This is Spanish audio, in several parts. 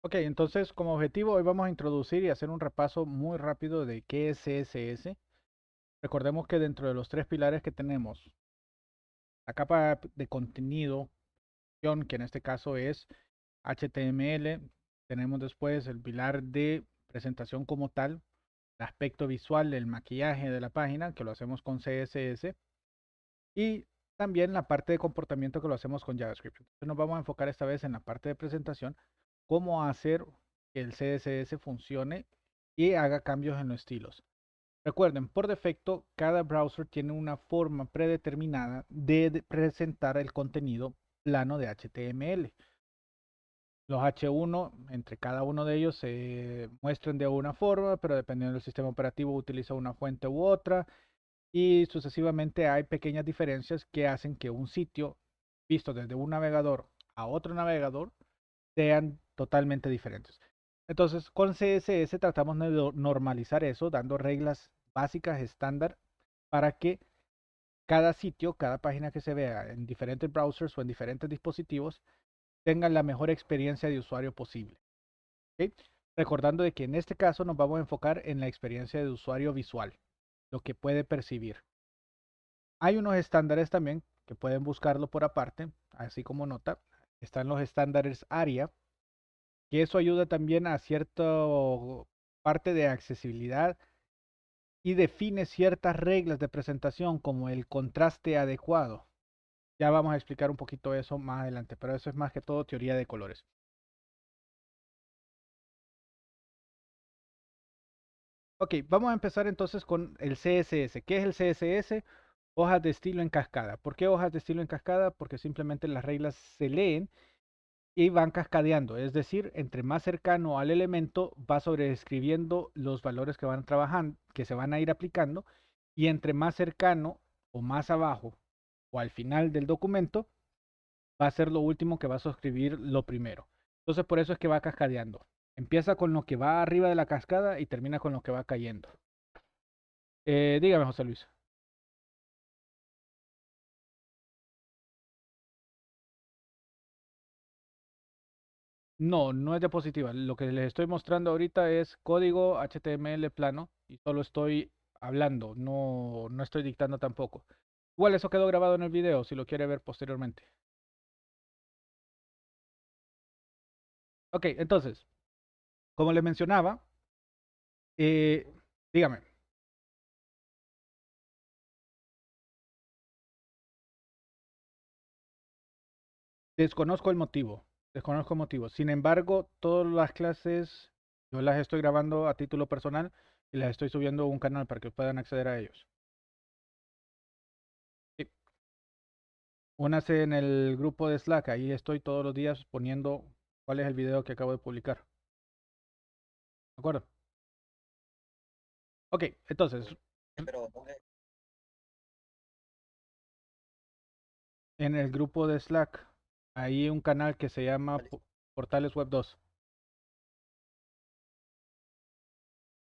Ok, entonces como objetivo hoy vamos a introducir y hacer un repaso muy rápido de qué es CSS. Recordemos que dentro de los tres pilares que tenemos, la capa de contenido, que en este caso es HTML, tenemos después el pilar de presentación como tal, el aspecto visual, el maquillaje de la página, que lo hacemos con CSS, y también la parte de comportamiento que lo hacemos con JavaScript. Entonces nos vamos a enfocar esta vez en la parte de presentación, cómo hacer que el CSS funcione y haga cambios en los estilos. Recuerden, por defecto, cada browser tiene una forma predeterminada de presentar el contenido plano de HTML. Los H1 entre cada uno de ellos se muestran de una forma, pero dependiendo del sistema operativo utiliza una fuente u otra y sucesivamente hay pequeñas diferencias que hacen que un sitio visto desde un navegador a otro navegador sean totalmente diferentes. Entonces, con CSS tratamos de normalizar eso, dando reglas básicas estándar para que cada sitio, cada página que se vea en diferentes browsers o en diferentes dispositivos tenga la mejor experiencia de usuario posible. ¿Ok? Recordando de que en este caso nos vamos a enfocar en la experiencia de usuario visual, lo que puede percibir. Hay unos estándares también que pueden buscarlo por aparte, así como nota. Están los estándares ARIA, que eso ayuda también a cierta parte de accesibilidad y define ciertas reglas de presentación como el contraste adecuado. Ya vamos a explicar un poquito eso más adelante, pero eso es más que todo teoría de colores. Ok, vamos a empezar entonces con el CSS. ¿Qué es el CSS? Hojas de estilo en cascada. ¿Por qué hojas de estilo en cascada? Porque simplemente las reglas se leen y van cascadeando, es decir, entre más cercano al elemento va sobreescribiendo los valores que van trabajando, que se van a ir aplicando, y entre más cercano o más abajo o al final del documento va a ser lo último que va a suscribir lo primero. Entonces por eso es que va cascadeando. Empieza con lo que va arriba de la cascada y termina con lo que va cayendo. Dígame, José Luis. No, no es diapositiva. Lo que les estoy mostrando ahorita es código HTML plano y solo estoy hablando, no estoy dictando tampoco. Igual eso quedó grabado en el video si lo quiere ver posteriormente. Ok, entonces, como les mencionaba, eh, dígame, desconozco el motivo, desconozco el motivo. Sin embargo, todas las clases yo las estoy grabando a título personal y las estoy subiendo a un canal para que puedan acceder a ellos. Sí. Únase en el grupo de Slack, ahí estoy todos los días poniendo cuál es el video que acabo de publicar. ¿De acuerdo? Ok, entonces, en el grupo de Slack, hay un canal que se llama Portales Web 2.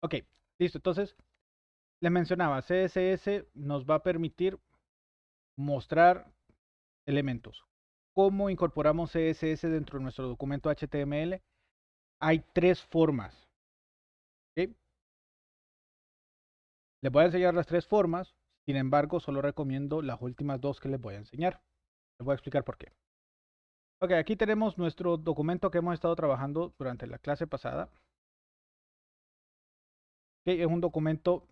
Ok, listo. Entonces, les mencionaba, CSS nos va a permitir mostrar elementos. ¿Cómo incorporamos CSS dentro de nuestro documento HTML? Hay tres formas. ¿Ok? Les voy a enseñar las tres formas, sin embargo, solo recomiendo las últimas dos que les voy a enseñar. Les voy a explicar por qué. Ok, aquí tenemos nuestro documento que hemos estado trabajando durante la clase pasada. Que es un documento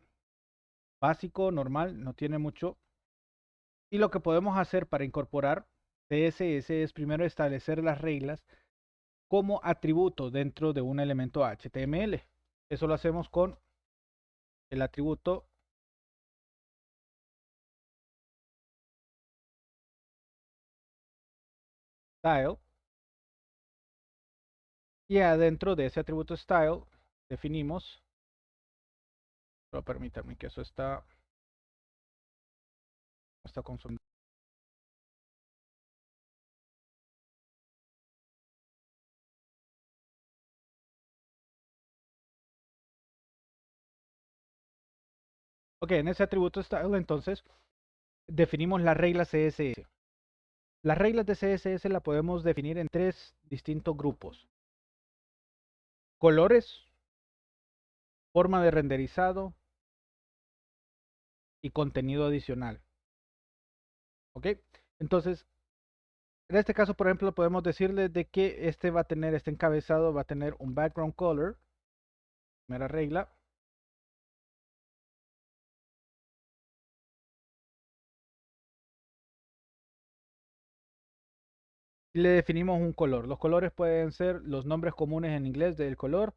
básico, normal, no tiene mucho. Y lo que podemos hacer para incorporar CSS es primero establecer las reglas como atributo dentro de un elemento HTML. Eso lo hacemos con el atributo style. Y adentro de ese atributo style definimos, pero permítanme que eso está consumiendo. Ok, en ese atributo style entonces definimos las reglas CSS. Las reglas de CSS la podemos definir en tres distintos grupos. colores, forma de renderizado y contenido adicional. ¿Ok? Entonces, en este caso, por ejemplo, podemos decirle de que este va a tener, este encabezado va a tener un background color. Primera regla. Y le definimos un color. Los colores pueden ser los nombres comunes en inglés del color.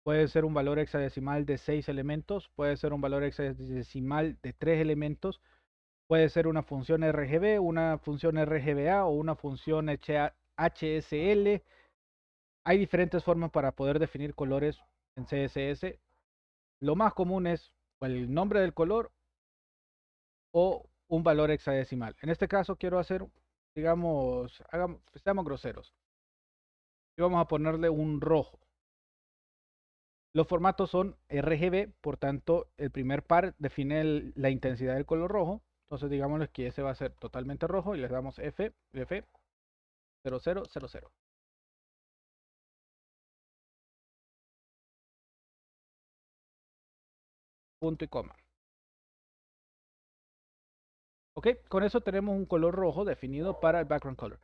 Puede ser un valor hexadecimal de 6 elementos. Puede ser un valor hexadecimal de 3 elementos. Puede ser una función RGB, una función RGBA o una función HSL. Hay diferentes formas para poder definir colores en CSS. Lo más común es el nombre del color o un valor hexadecimal. En este caso quiero hacer, digamos, seamos groseros. Y vamos a ponerle un rojo. Los formatos son RGB, por tanto, el primer par define la intensidad del color rojo. Entonces, digámosles que ese va a ser totalmente rojo y les damos F 0000. Punto y coma. Ok, con eso tenemos un color rojo definido para el background color.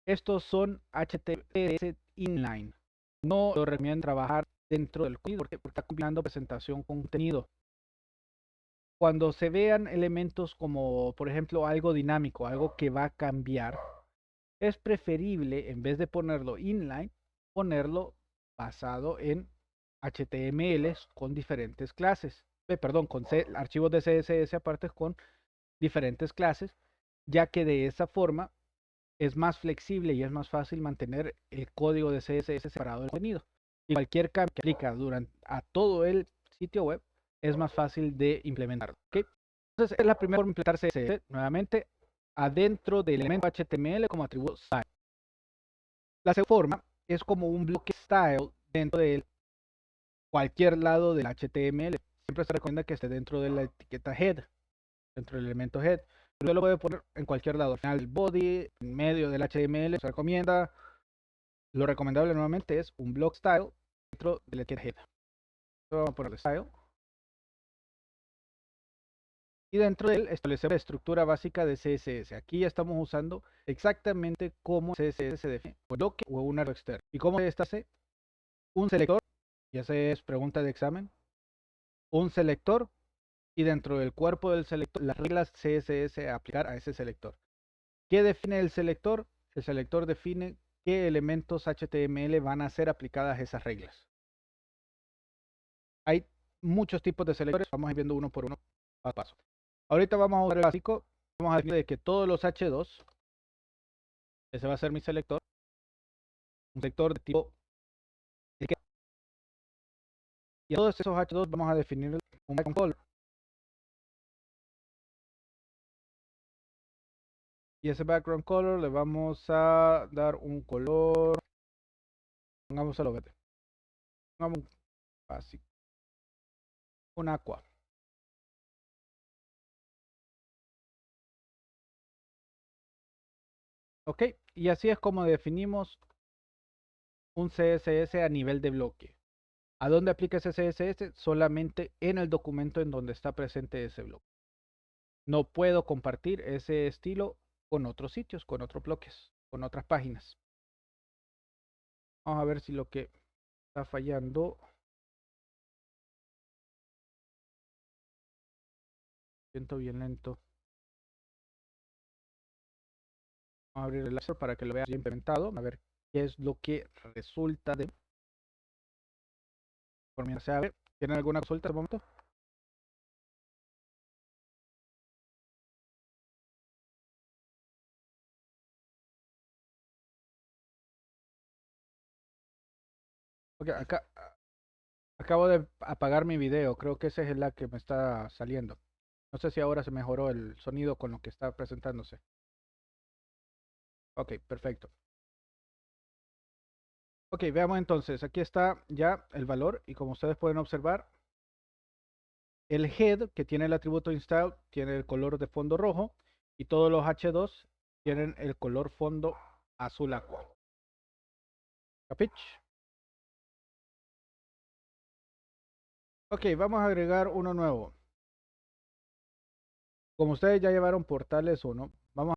Estos son HTML inline. No lo recomiendo trabajar dentro del código porque está combinando presentación con contenido. Cuando se vean elementos como, por ejemplo, algo dinámico, algo que va a cambiar, es preferible, en vez de ponerlo inline, ponerlo basado en HTML con diferentes clases. Perdón, con archivos de CSS aparte con diferentes clases, ya que de esa forma es más flexible y es más fácil mantener el código de CSS separado del contenido. Y cualquier cambio que aplica durante a todo el sitio web es más fácil de implementar. ¿Okay? Entonces, es la primera forma de implementar CSS nuevamente adentro del elemento HTML como atributo style. La segunda forma es como un bloque style dentro de cualquier lado del HTML. Siempre se recomienda que esté dentro de la etiqueta head, dentro del elemento head. Pero lo puede poner en cualquier lado, al final del body, en medio del HTML, se recomienda. Lo recomendable nuevamente es un block style dentro del etiqueta head. Vamos a ponerle style. Y dentro de él establecemos la estructura básica de CSS. Aquí ya estamos usando exactamente cómo CSS se define, un bloque o un arrow externo. Y cómo se hace un selector, y esa es pregunta de examen, un selector y dentro del cuerpo del selector las reglas CSS a aplicar a ese selector. ¿Qué define el selector? El selector define qué elementos HTML van a ser aplicadas esas reglas. Hay muchos tipos de selectores, vamos a ir viendo uno por uno, paso a paso. Ahorita vamos a usar el básico, vamos a definir que todos los H2, ese va a ser mi selector, un selector de tipo etiqueta. Y a todos esos H2 vamos a definir un background color. Y ese background color le vamos a dar un color, pongamos a verde, pongamos un básico, un aqua. Ok, y así es como definimos un CSS a nivel de bloque. ¿A dónde aplica ese CSS? Solamente en el documento en donde está presente ese bloque. No puedo compartir ese estilo con otros sitios, con otros bloques, con otras páginas. Vamos a ver si lo que está fallando. Siento bien lento. Vamos a abrir el láser para que lo veas ya implementado. A ver qué es lo que resulta de. Por mientras se abre. ¿Tienen alguna consulta de momento? Ok, acá acabo de apagar mi video. Creo que ese es el lag que me está saliendo. No sé si ahora se mejoró el sonido con lo que está presentándose. Ok, perfecto. Ok, veamos entonces. Aquí está ya el valor y como ustedes pueden observar, el head que tiene el atributo install tiene el color de fondo rojo y todos los H2 tienen el color fondo azul aqua. ¿Capich? Ok, vamos a agregar uno nuevo. Como ustedes ya llevaron Portales 1, vamos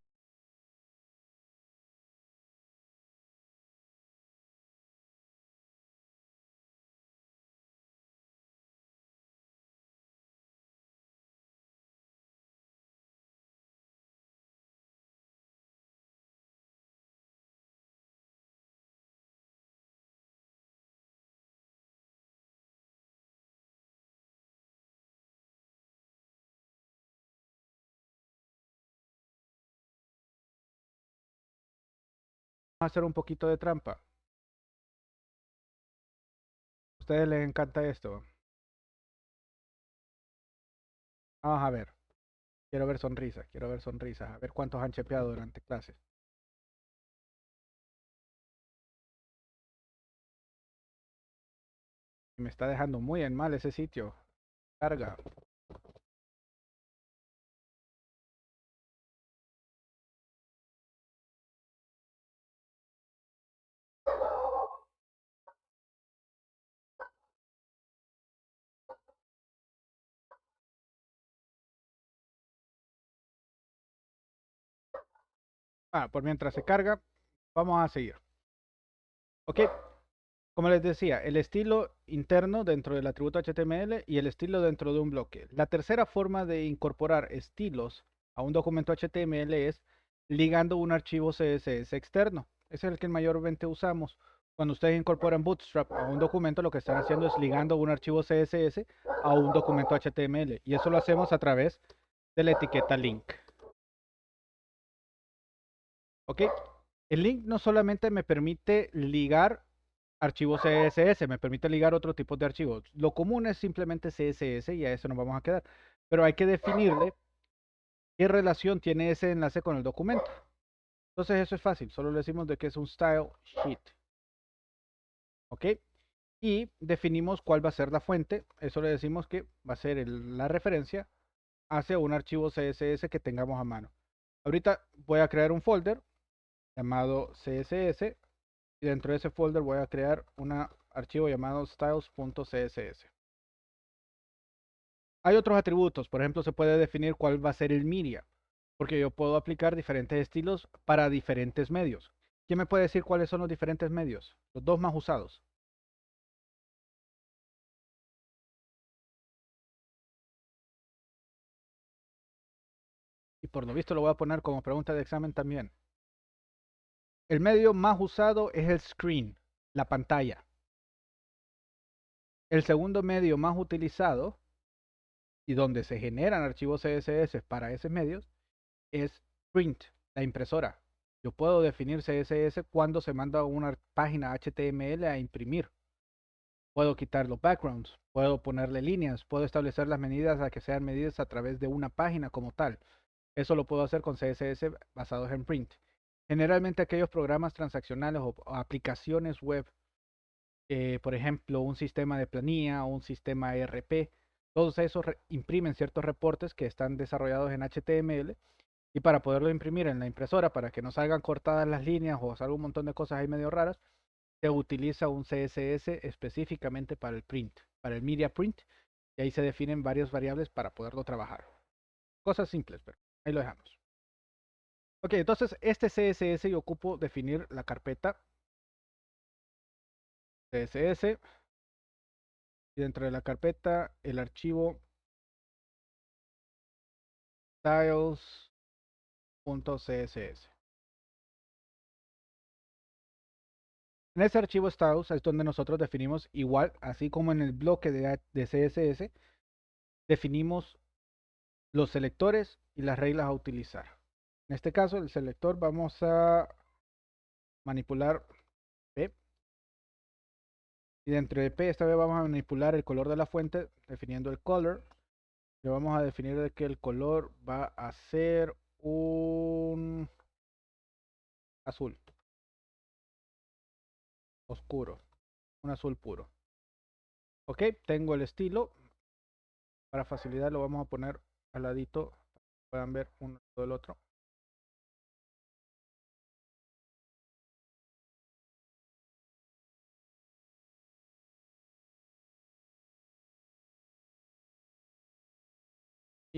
a hacer un poquito de trampa. A ustedes les encanta esto. Vamos a ver. Quiero ver sonrisas, quiero ver sonrisas. A ver cuántos han chepeado durante clases. Me está dejando muy en mal ese sitio. Carga. Por mientras se carga, vamos a seguir. Ok, como les decía, el estilo interno dentro del atributo HTML y el estilo dentro de un bloque. La tercera forma de incorporar estilos a un documento HTML es ligando un archivo CSS externo. Ese es el que mayormente usamos. Cuando ustedes incorporan Bootstrap a un documento, lo que están haciendo es ligando un archivo CSS a un documento HTML. Y eso lo hacemos a través de la etiqueta link. ¿Ok? El link no solamente me permite ligar archivos CSS, me permite ligar otro tipo de archivos. Lo común es simplemente CSS y a eso nos vamos a quedar. Pero hay que definirle qué relación tiene ese enlace con el documento. Entonces eso es fácil, solo le decimos de que es un style sheet. ¿Ok? Y definimos cuál va a ser la fuente. Eso le decimos que va a ser la referencia hacia un archivo CSS que tengamos a mano. Ahorita voy a crear un folder llamado CSS y dentro de ese folder voy a crear un archivo llamado styles.css. Hay otros atributos, por ejemplo, se puede definir cuál va a ser el media, porque yo puedo aplicar diferentes estilos para diferentes medios. ¿Quién me puede decir cuáles son los diferentes medios? Los dos más usados. Y por lo visto lo voy a poner como pregunta de examen también. El medio más usado es el screen, la pantalla. El segundo medio más utilizado y donde se generan archivos CSS para esos medios es print, la impresora. Yo puedo definir CSS cuando se manda una página HTML a imprimir. Puedo quitar los backgrounds, puedo ponerle líneas, puedo establecer las medidas a que sean medidas a través de una página como tal. Eso lo puedo hacer con CSS basados en print. Generalmente aquellos programas transaccionales o aplicaciones web, por ejemplo, un sistema de planilla o un sistema ERP, todos esos imprimen ciertos reportes que están desarrollados en HTML y para poderlo imprimir en la impresora, para que no salgan cortadas las líneas o salga un montón de cosas ahí medio raras, se utiliza un CSS específicamente para el print, para el media print, y ahí se definen varias variables para poderlo trabajar. Cosas simples, pero ahí lo dejamos. Ok, entonces este CSS yo ocupo definir la carpeta CSS y dentro de la carpeta el archivo styles.css. En ese archivo styles es donde nosotros definimos igual, así como en el bloque de CSS, definimos los selectores y las reglas a utilizar. En este caso, el selector vamos a manipular P. Y dentro de P, esta vez vamos a manipular el color de la fuente, definiendo el color. Le vamos a definir de que el color va a ser un azul oscuro, un azul puro. Ok, tengo el estilo. Para facilidad lo vamos a poner al ladito para que puedan ver uno del otro.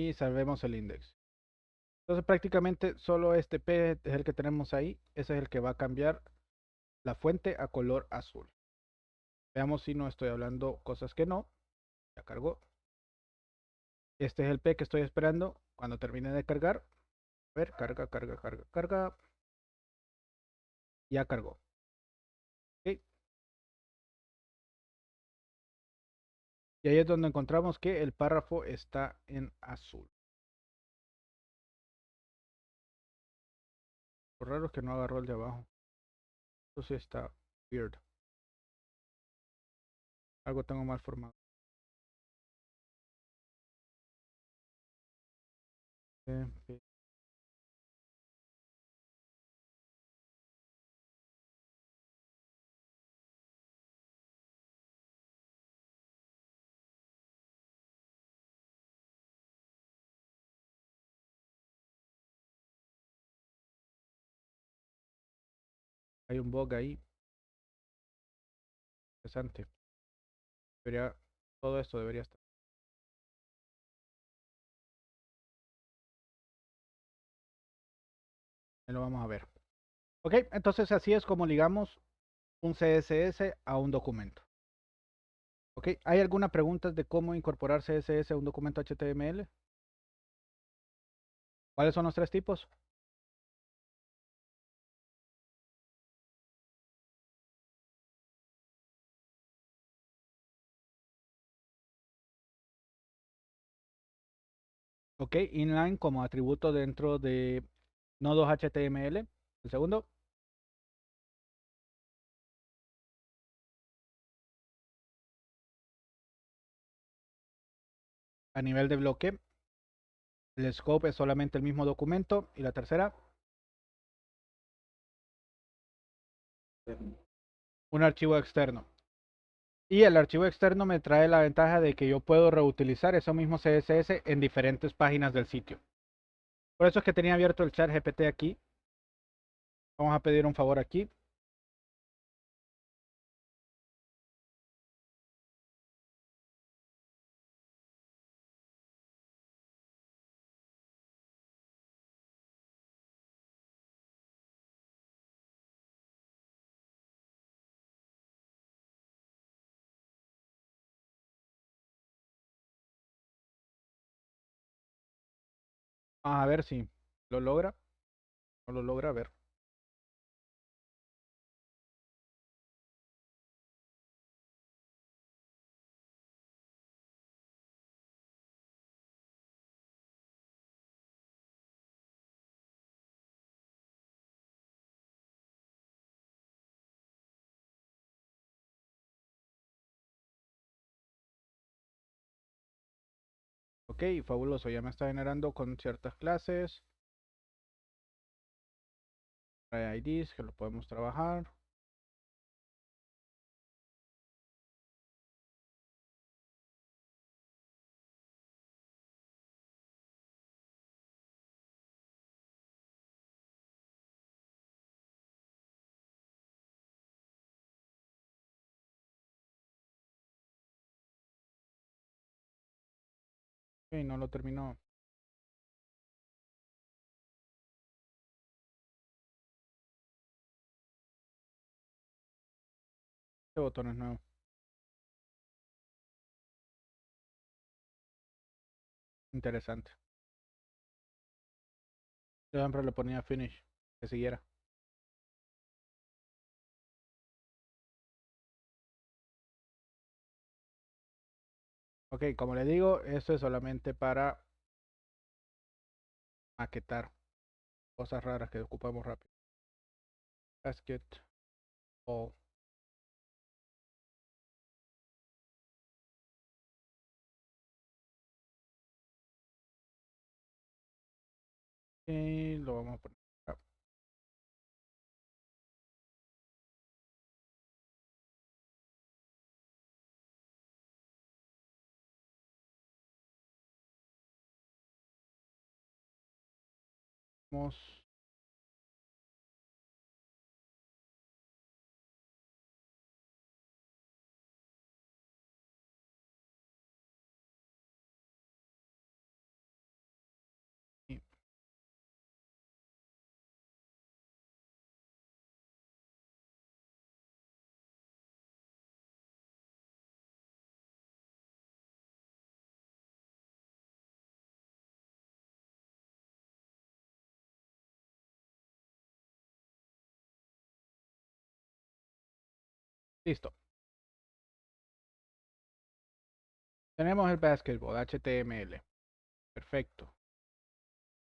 y salvemos el index. Entonces prácticamente solo este P es el que tenemos ahí. Ese es el que va a cambiar la fuente a color azul. Veamos si no estoy hablando cosas que no. Ya cargó. Este es el P que estoy esperando. Cuando termine de cargar. A ver, carga, carga, carga, carga. Ya cargó. ¿Ok? Y ahí es donde encontramos que el párrafo está en azul. Lo raro es que no agarró el de abajo. Eso sí está weird. Algo tengo mal formado. Hay un bug ahí. Interesante. Todo esto debería estar. Ahí lo vamos a ver. Ok, entonces así es como ligamos un CSS a un documento. Ok, ¿hay alguna pregunta de cómo incorporar CSS a un documento HTML? ¿Cuáles son los tres tipos? Ok, inline como atributo dentro de nodos HTML. El segundo, a nivel de bloque, el scope es solamente el mismo documento. Y la tercera, un archivo externo. Y el archivo externo me trae la ventaja de que yo puedo reutilizar eso mismo CSS en diferentes páginas del sitio. Por eso es que tenía abierto el chat GPT aquí. Vamos a pedir un favor aquí. Vamos a ver si lo logra. No lo logra, a ver. Ok, fabuloso. Ya me está generando con ciertas clases. Trae IDs que lo podemos trabajar. Ok, no lo terminó. Este botón es nuevo. Interesante. Yo siempre le ponía finish. Que siguiera. Ok, como le digo, esto es solamente para maquetar cosas raras que ocupamos rápido. Basket. O lo vamos a poner acá. Vamos Listo. Tenemos el basketball HTML. Perfecto.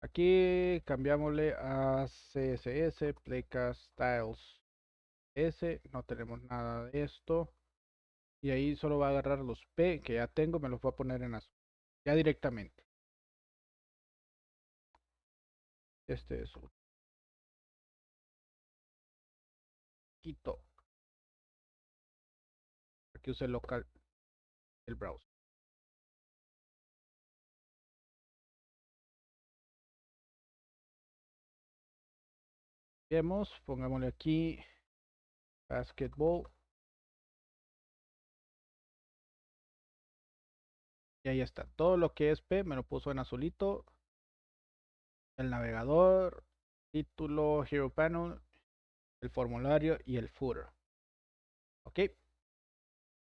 Aquí cambiamosle a CSS, Playcast Styles S. No tenemos nada de esto. Y ahí solo va a agarrar los P que ya tengo, me los voy a poner en azul. Ya directamente. Este es un quito. Aquí use local el browser. Vemos, pongámosle aquí basketball. Y ahí está. Todo lo que es P me lo puso en azulito. El navegador, título, Hero Panel, el formulario y el footer. Ok.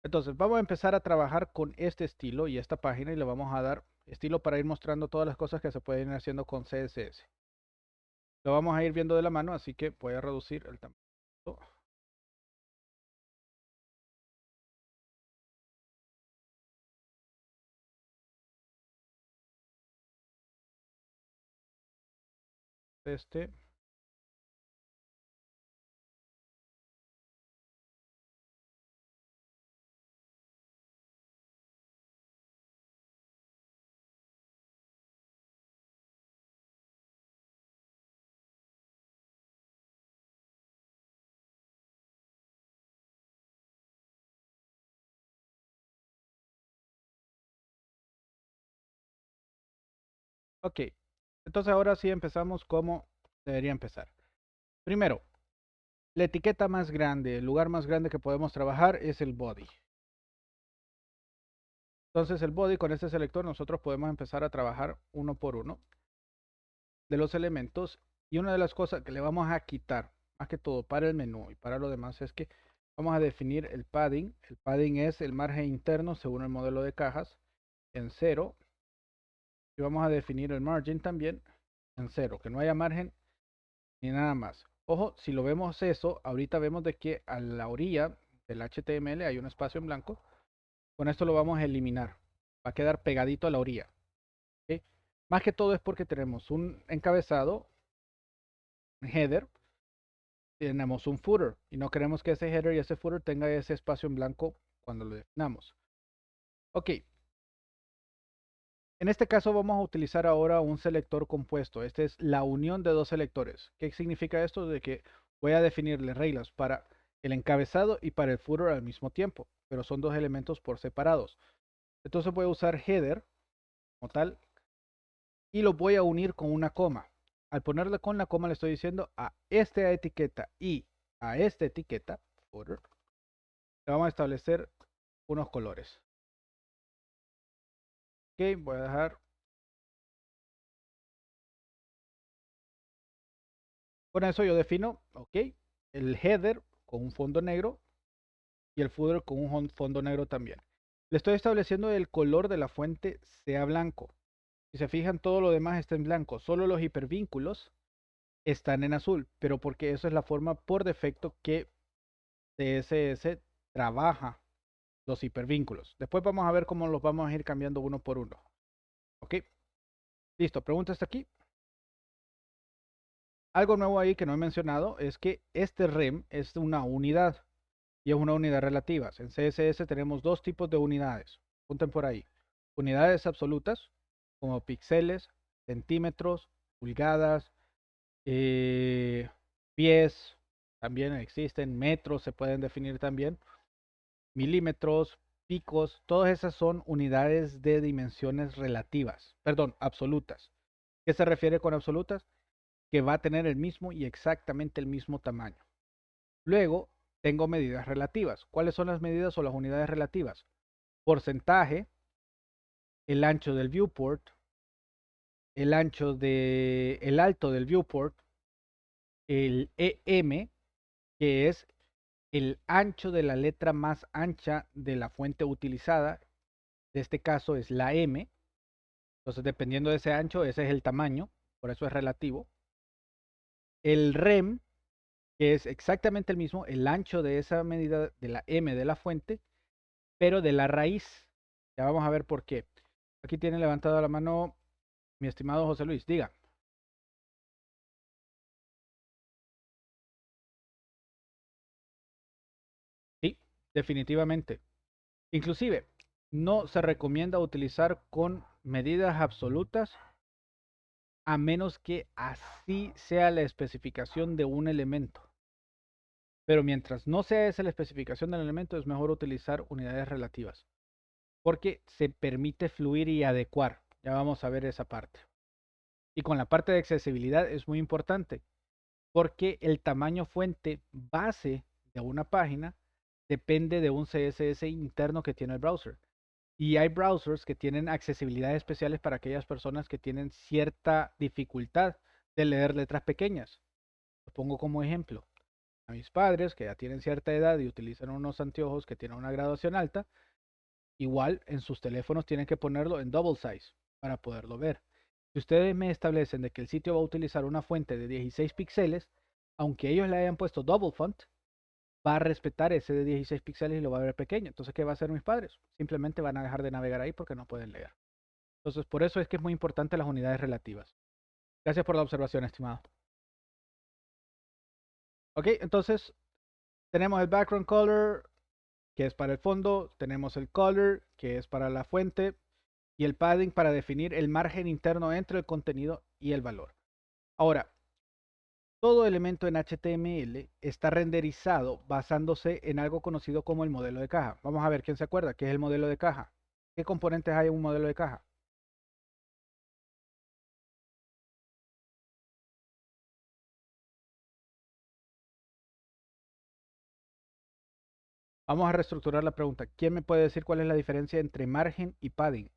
Entonces vamos a empezar a trabajar con este estilo y esta página y le vamos a dar estilo para ir mostrando todas las cosas que se pueden ir haciendo con CSS. Lo vamos a ir viendo de la mano, así que voy a reducir el tamaño. Este. Ok. Entonces ahora sí empezamos como debería empezar. Primero, la etiqueta más grande, el lugar más grande que podemos trabajar es el body. Entonces el body con este selector nosotros podemos empezar a trabajar uno por uno de los elementos y una de las cosas que le vamos a quitar, más que todo para el menú y para lo demás, es que vamos a definir el padding. El padding es el margen interno según el modelo de cajas en 0 y vamos a definir el margin también en 0, que no haya margen ni nada más. Ojo, si lo vemos eso, ahorita vemos de que a la orilla del HTML hay un espacio en blanco. Con esto lo vamos a eliminar. Va a quedar pegadito a la orilla. ¿Ok? Más que todo es porque tenemos un encabezado, un header, tenemos un footer y no queremos que ese header y ese footer tenga ese espacio en blanco cuando lo definamos. Ok, en este caso vamos a utilizar ahora un selector compuesto. Este es la unión de dos selectores. ¿Qué significa esto? De que voy a definirle reglas para el encabezado y para el footer al mismo tiempo, pero son dos elementos por separados. Entonces voy a usar header como tal y lo voy a unir con una coma. Al ponerle con la coma le estoy diciendo a esta etiqueta y a esta etiqueta, footer, le vamos a establecer unos colores. Ok, voy a dejar. Con eso yo defino, ok, el header con un fondo negro y el footer con un fondo negro también. Le estoy estableciendo el color de la fuente sea blanco. Si se fijan, todo lo demás está en blanco. Solo los hipervínculos están en azul, pero porque eso es la forma por defecto que CSS trabaja los hipervínculos. Después vamos a ver cómo los vamos a ir cambiando uno por uno. Ok, listo. Pregunta hasta aquí. Algo nuevo ahí que no he mencionado es que este rem es una unidad y es una unidad relativa. En CSS tenemos dos tipos de unidades. Apunten por ahí. Unidades absolutas como píxeles, centímetros, pulgadas, pies, también existen, metros se pueden definir también, milímetros, picos, todas esas son unidades de dimensiones relativas, perdón, absolutas. ¿Qué se refiere con absolutas? Que va a tener el mismo y exactamente el mismo tamaño. Luego tengo medidas relativas. ¿Cuáles son las medidas o las unidades relativas? Porcentaje, el ancho del viewport, el alto del viewport, el EM, que es el ancho de la letra más ancha de la fuente utilizada. De este caso es la M. Entonces, dependiendo de ese ancho, ese es el tamaño. Por eso es relativo. El rem, que es exactamente el mismo, el ancho de esa medida de la M de la fuente, pero de la raíz. Ya vamos a ver por qué. Aquí tiene levantada la mano mi estimado José Luis. Diga. Sí, definitivamente. Inclusive, no se recomienda utilizar con medidas absolutas a menos que así sea la especificación de un elemento. Pero mientras no sea esa la especificación del elemento, es mejor utilizar unidades relativas, porque se permite fluir y adecuar. Ya vamos a ver esa parte. Y con la parte de accesibilidad es muy importante, porque el tamaño fuente base de una página depende de un CSS interno que tiene el browser. Y hay browsers que tienen accesibilidades especiales para aquellas personas que tienen cierta dificultad de leer letras pequeñas. Lo pongo como ejemplo. A mis padres, que ya tienen cierta edad y utilizan unos anteojos que tienen una graduación alta, igual en sus teléfonos tienen que ponerlo en double size para poderlo ver. Si ustedes me establecen de que el sitio va a utilizar una fuente de 16 píxeles, aunque ellos le hayan puesto double font, va a respetar ese de 16 píxeles y lo va a ver pequeño. Entonces, ¿qué va a hacer mis padres? Simplemente van a dejar de navegar ahí porque no pueden leer. Entonces, por eso es que es muy importante las unidades relativas. Gracias por la observación, estimado. Ok, entonces tenemos el background color, que es para el fondo, tenemos el color, que es para la fuente, y el padding para definir el margen interno entre el contenido y el valor. Ahora, todo elemento en HTML está renderizado basándose en algo conocido como el modelo de caja. Vamos a ver quién se acuerda qué es el modelo de caja. ¿Qué componentes hay en un modelo de caja? Vamos a reestructurar la pregunta. ¿Quién me puede decir cuál es la diferencia entre margen y padding?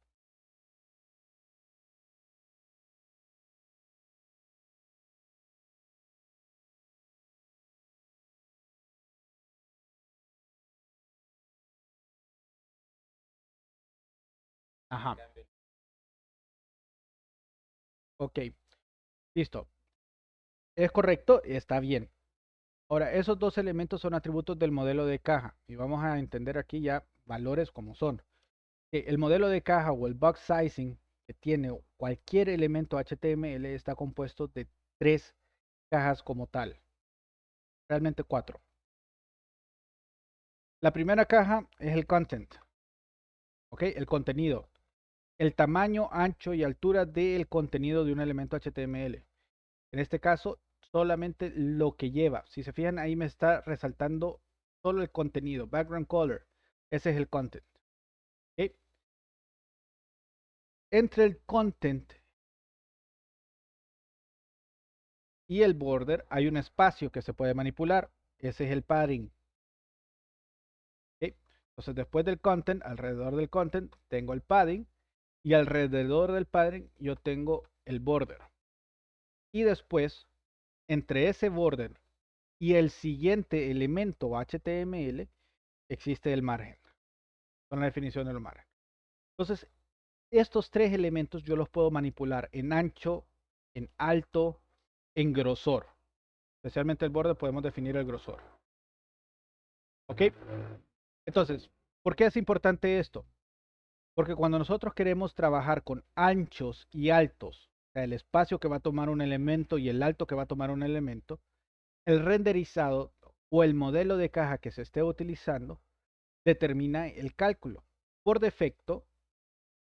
Ajá, ok, listo. Es correcto, está bien. Ahora, esos dos elementos son atributos del modelo de caja y vamos a entender aquí ya valores como son. El modelo de caja o el box sizing que tiene cualquier elemento HTML está compuesto de tres cajas como tal, realmente cuatro. La primera caja es el content, ¿ok? El contenido, el tamaño, ancho y altura del contenido de un elemento HTML. En este caso, solamente lo que lleva. Si se fijan, ahí me está resaltando solo el contenido, background color. Ese es el content. ¿Ok? Entre el content y el border hay un espacio que se puede manipular. Ese es el padding. ¿Ok? Entonces, después del content, alrededor del content, tengo el padding. Y alrededor del padding yo tengo el border. Y después, entre ese border y el siguiente elemento HTML, existe el margen. Son la definición del margen. Entonces, estos tres elementos yo los puedo manipular en ancho, en alto, en grosor. Especialmente el borde podemos definir el grosor. ¿Ok? Entonces, ¿por qué es importante esto? Porque cuando nosotros queremos trabajar con anchos y altos, o sea, el espacio que va a tomar un elemento y el alto que va a tomar un elemento, el renderizado o el modelo de caja que se esté utilizando determina el cálculo. Por defecto,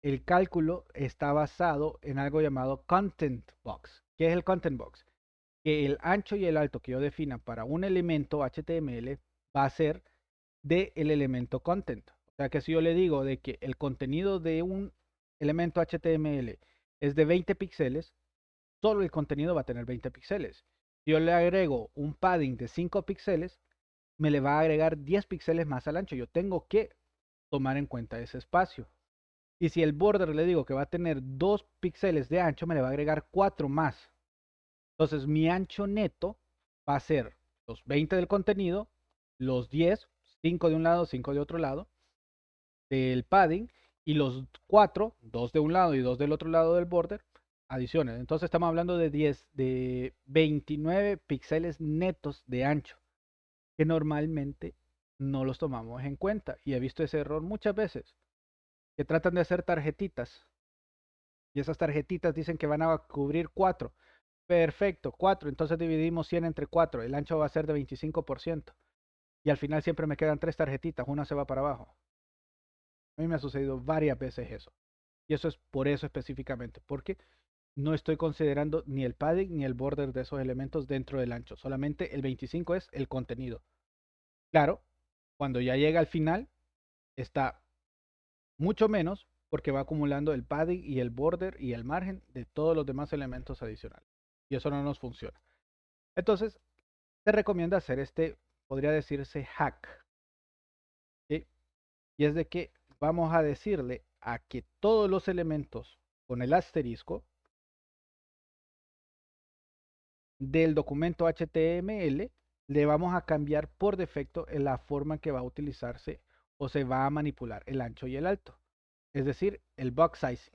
el cálculo está basado en algo llamado Content Box. ¿Qué es el Content Box? Que el ancho y el alto que yo defina para un elemento HTML va a ser del elemento content. O sea que si yo le digo de que el contenido de un elemento HTML es de 20 píxeles, solo el contenido va a tener 20 píxeles. Si yo le agrego un padding de 5 píxeles, me le va a agregar 10 píxeles más al ancho. Yo tengo que tomar en cuenta ese espacio. Y si el border le digo que va a tener 2 píxeles de ancho, me le va a agregar 4 más. Entonces mi ancho neto va a ser los 20 del contenido, los 10, 5 de un lado, 5 de otro lado, del padding, y los 4, 2 de un lado y 2 del otro lado del border, adiciones. Entonces estamos hablando de 29 píxeles netos de ancho, que normalmente no los tomamos en cuenta. Y he visto ese error muchas veces, que tratan de hacer tarjetitas. Y esas tarjetitas dicen que van a cubrir 4. Perfecto, 4. Entonces dividimos 100 entre 4. El ancho va a ser de 25%. Y al final siempre me quedan 3 tarjetitas. Una se va para abajo. A mí me ha sucedido varias veces eso. Y eso es por eso específicamente. Porque no estoy considerando ni el padding ni el border de esos elementos dentro del ancho. Solamente el 25 es el contenido. Claro, cuando ya llega al final, está mucho menos porque va acumulando el padding y el border y el margen de todos los demás elementos adicionales. Y eso no nos funciona. Entonces, te recomiendo hacer este, podría decirse hack. ¿Sí? Y es de que vamos a decirle a que todos los elementos con el asterisco del documento HTML le vamos a cambiar por defecto en la forma en que va a utilizarse o se va a manipular el ancho y el alto. Es decir, el box size.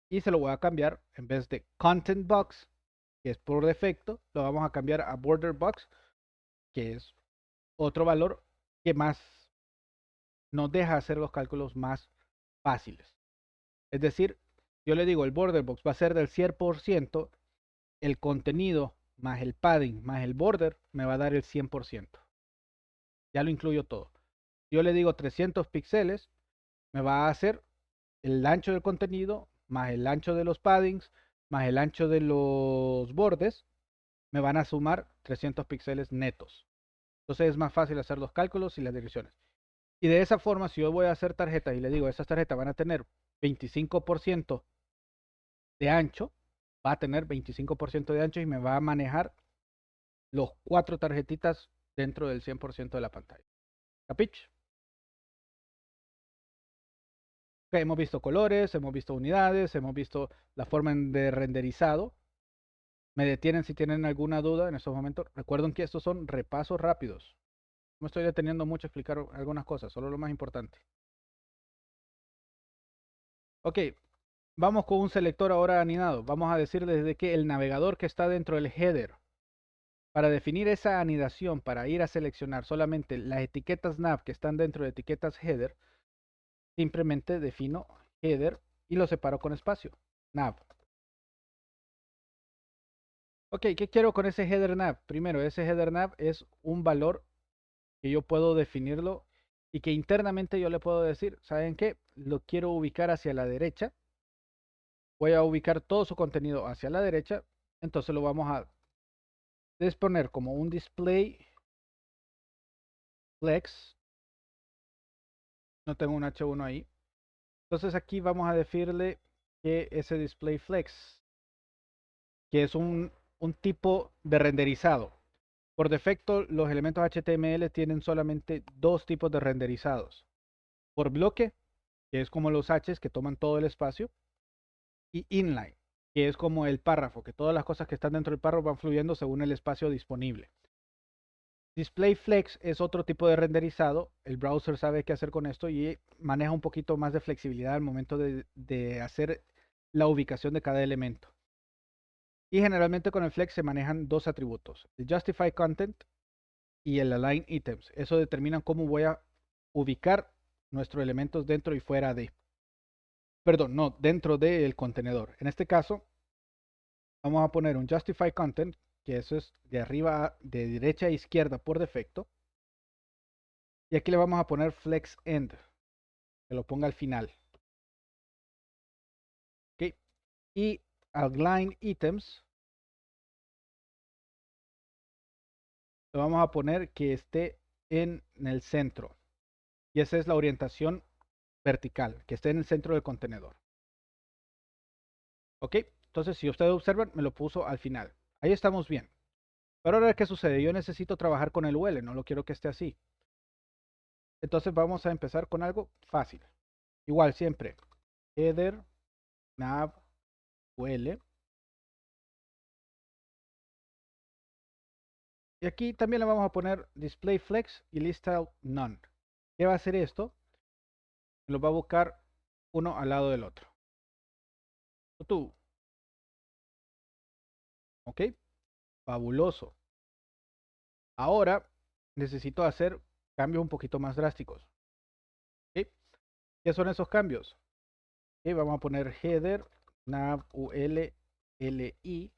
Y se lo voy a cambiar en vez de content box, que es por defecto, lo vamos a cambiar a border box, que es otro valor que más nos deja hacer los cálculos más fáciles. Es decir, yo le digo el border box va a ser del 100%, el contenido más el padding más el border me va a dar el 100%. Ya lo incluyo todo. Yo le digo 300 píxeles, me va a hacer el ancho del contenido más el ancho de los paddings más el ancho de los bordes, me van a sumar 300 píxeles netos. Entonces es más fácil hacer los cálculos y las direcciones. Y de esa forma, si yo voy a hacer tarjetas y le digo, esas tarjetas van a tener 25% de ancho, va a tener 25% de ancho y me va a manejar los 4 tarjetitas dentro del 100% de la pantalla. ¿Capich? Okay, hemos visto colores, hemos visto unidades, hemos visto la forma de renderizado. Me detienen si tienen alguna duda en estos momentos. Recuerden que estos son repasos rápidos. No me estoy deteniendo mucho a explicar algunas cosas, solo lo más importante. Ok, vamos con un selector ahora anidado. Vamos a decir desde que el navegador que está dentro del header, para definir esa anidación, para ir a seleccionar solamente las etiquetas nav que están dentro de etiquetas header, simplemente defino header y lo separo con espacio, nav. Ok, ¿qué quiero con ese header nav? Primero, ese header nav es un valor que yo puedo definirlo y que internamente yo le puedo decir, ¿saben qué? Lo quiero ubicar hacia la derecha. Voy a ubicar todo su contenido hacia la derecha. Entonces lo vamos a disponer como un display flex. No tengo un H1 ahí. Entonces aquí vamos a decirle que ese display flex, que es un tipo de renderizado. Por defecto, los elementos HTML tienen solamente dos tipos de renderizados. Por bloque, que es como los H's que toman todo el espacio, y inline, que es como el párrafo, que todas las cosas que están dentro del párrafo van fluyendo según el espacio disponible. Display Flex es otro tipo de renderizado. El browser sabe qué hacer con esto y maneja un poquito más de flexibilidad al momento de hacer la ubicación de cada elemento. Y generalmente con el Flex se manejan dos atributos, el Justify Content y el Align Items. Eso determina cómo voy a ubicar nuestros elementos dentro y fuera de. Perdón, no, dentro del contenedor. En este caso, vamos a poner un Justify Content, que eso es de arriba, de derecha a izquierda por defecto. Y aquí le vamos a poner Flex End, que lo ponga al final. ¿Ok? Y Align Items, lo vamos a poner que esté en el centro. Y esa es la orientación vertical, que esté en el centro del contenedor. ¿Ok? Entonces, si ustedes observan, me lo puso al final. Ahí estamos bien. Pero ahora, ¿qué sucede? Yo necesito trabajar con el UL, no lo quiero que esté así. Entonces vamos a empezar con algo fácil. Igual siempre. Header, nav, UL. Y aquí también le vamos a poner display flex y list out none. ¿Qué va a hacer esto? Lo va a buscar uno al lado del otro. Tú. ¿Ok? Fabuloso. Ahora necesito hacer cambios un poquito más drásticos. ¿Ok? ¿Qué son esos cambios? ¿Ok? Vamos a poner header, nav, ul, li, y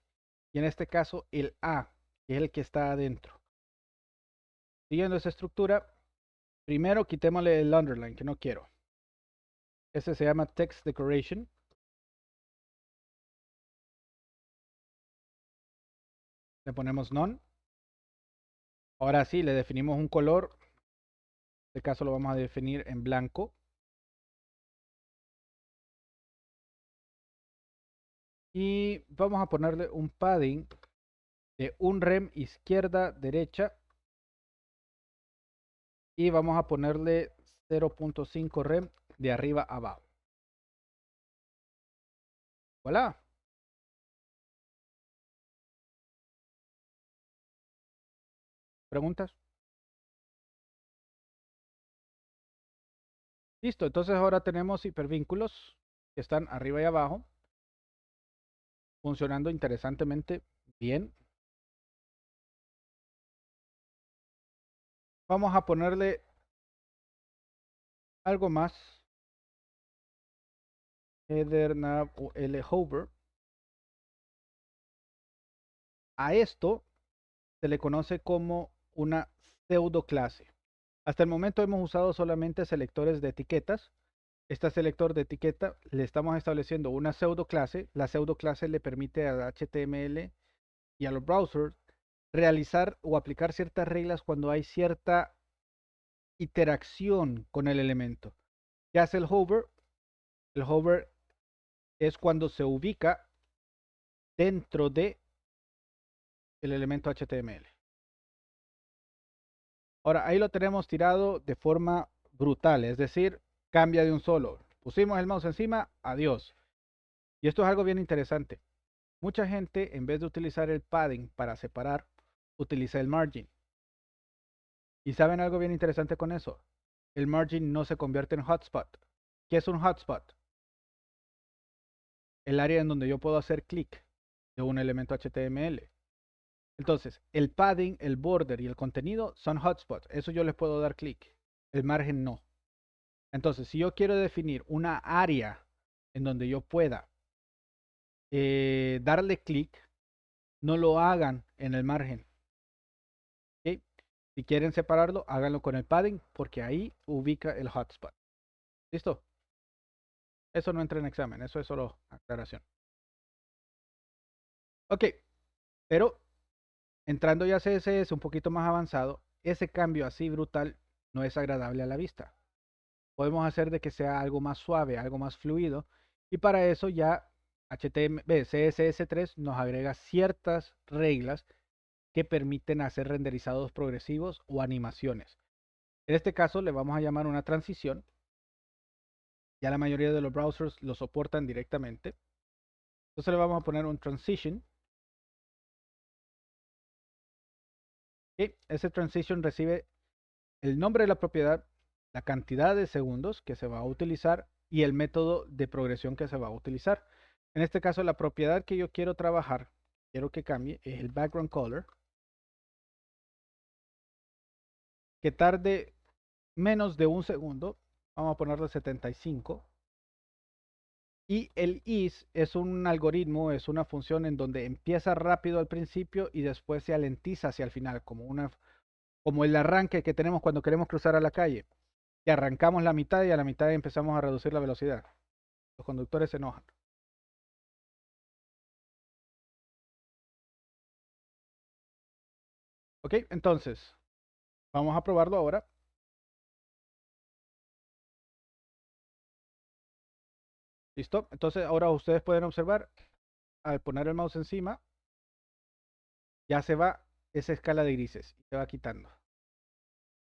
en este caso el a, que es el que está adentro. Siguiendo esa estructura, primero quitémosle el underline, que no quiero. Ese se llama text decoration. Le ponemos none. Ahora sí, le definimos un color. En este caso lo vamos a definir en blanco. Y vamos a ponerle un padding de un rem izquierda, derecha. Y vamos a ponerle 0.5 rem de arriba a abajo. Voilà. ¿Preguntas? Listo, entonces ahora tenemos hipervínculos que están arriba y abajo, funcionando interesantemente bien. Vamos a ponerle algo más. Header nav ul hover. A esto se le conoce como una pseudo clase. Hasta el momento hemos usado solamente selectores de etiquetas. Este selector de etiqueta le estamos estableciendo una pseudo clase. La pseudo clase le permite a HTML y a los browsers realizar o aplicar ciertas reglas cuando hay cierta interacción con el elemento. ¿Qué hace el hover? El hover es cuando se ubica dentro de el elemento HTML. Ahora, ahí lo tenemos tirado de forma brutal, es decir, cambia de un solo. Pusimos el mouse encima, adiós. Y esto es algo bien interesante. Mucha gente, en vez de utilizar el padding para separar, utiliza el margin. ¿Y saben algo bien interesante con eso? El margin no se convierte en hotspot. ¿Qué es un hotspot? El área en donde yo puedo hacer clic de un elemento HTML. Entonces, el padding, el border y el contenido son hotspots. Eso yo les puedo dar clic. El margen no. Entonces, si yo quiero definir una área en donde yo pueda darle clic, no lo hagan en el margen. ¿Ok? Si quieren separarlo, háganlo con el padding porque ahí ubica el hotspot. ¿Listo? Eso no entra en examen, eso es solo aclaración. Ok, pero entrando ya a CSS un poquito más avanzado, ese cambio así brutal no es agradable a la vista. Podemos hacer de que sea algo más suave, algo más fluido, y para eso ya CSS3 nos agrega ciertas reglas que permiten hacer renderizados progresivos o animaciones. En este caso le vamos a llamar una transición. Ya la mayoría de los browsers lo soportan directamente. Entonces le vamos a poner un transition. Y ese transition recibe el nombre de la propiedad, la cantidad de segundos que se va a utilizar y el método de progresión que se va a utilizar. En este caso, la propiedad que yo quiero trabajar, quiero que cambie, es el background color, que tarde menos de un segundo. Vamos a ponerle 75. Y el is es un algoritmo, es una función en donde empieza rápido al principio y después se alentiza hacia el final, como el arranque que tenemos cuando queremos cruzar a la calle. Que arrancamos la mitad y a la mitad empezamos a reducir la velocidad. Los conductores se enojan. Ok, entonces, vamos a probarlo ahora. ¿Listo? Entonces, ahora ustedes pueden observar, al poner el mouse encima, ya se va esa escala de grises y se va quitando.